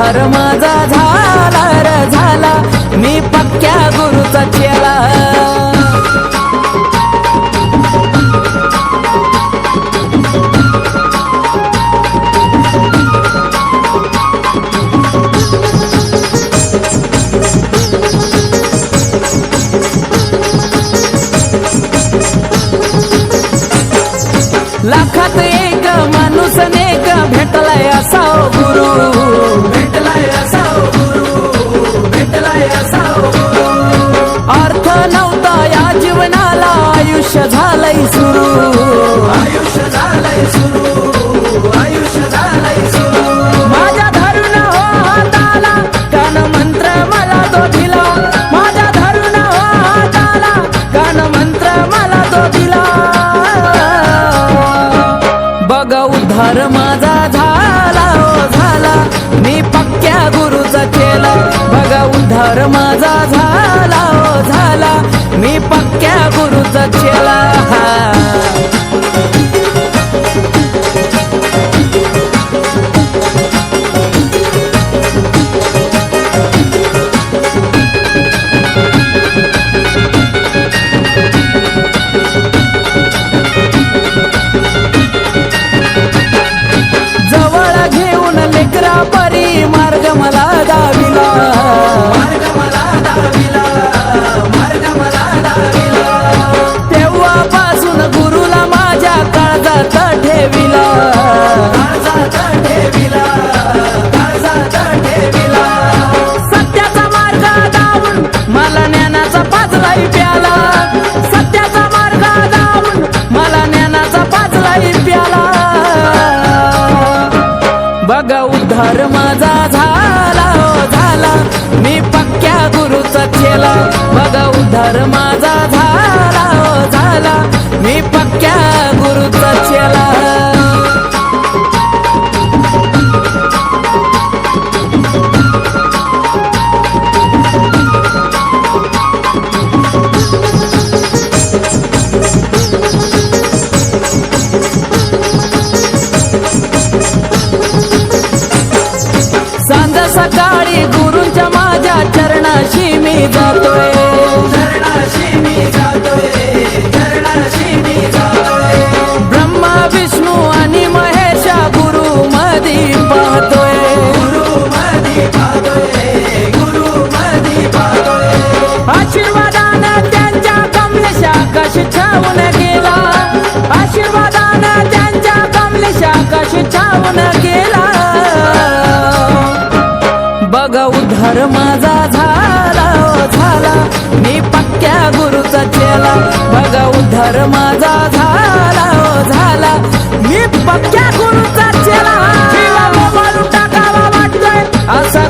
उद्धार माझा झाला रे झाला, मी पक्क्या गुरुचा चेला. लाखात एक माणूस नेक भेटलाय असा गुरु, भेटलाय असा गुरु, भेटलाय असा गुरु. अर्थ नव्हता या जीवनाला, आयुष्य झालंय सुरू, आयुष्य झालंय सुरू, आयुष्य झालंय सुरू. माझ्या धरून हो हाताला कान मंत्र मला तो दिला, माझ्या धरून हो हाताला कान मंत्र मला तो दिला. बघा उद्धार माझा झाला ओ झाला, मी पक्क्या गुरुचा चेला. बघा उद्धार माझा झाला ओ झाला, मी पक्क्या गुरुचा चेला. परी मार्ग मला दाविला, मार्ग मला दाविला, मार्ग मला दाविला. तेव्हापासून गुरुला माझ्या काळजात ठेविला, काळजात ठेविला, काळजात ठेविला. सत्याचा मार्ग दावून मला ज्ञानाचा पाजलाही प्याला, सत्याचा मार्ग दावून मला ज्ञानाचा पाजलाही प्याला. बघा उद्धार माझा झाला ओ झाला, मी पक्क्या गुरुचा चेला. बघा उद्धार माझा झाला ओ झाला, मी पक्क्या गुरुचा चेला. सकाळी गुरूंच्या माझ्या चरणाशी मी जातोय, चरणाशी मी जातोय, चरणाशी मी जातोय. ब्रह्मा विष्णू आणि महेश गुरु मधी पाहतोय, गुरु मधी पाहतोय, गुरु मधी पाहतोय. आशीर्वादानं त्यांच्या कमलेशा कशी छावून गेला, आशीर्वादानं त्यांच्या कमलेशा कशी छावून गेला. बघा उद्धार माझा झाला ओ झाला, मी पक्क्या गुरुचा चेला. बघा उद्धार माझा झाला ओ झाला, मी पक्क्या गुरुचा चेला. जीवा मोबाईल टाकावा वाटतोय असा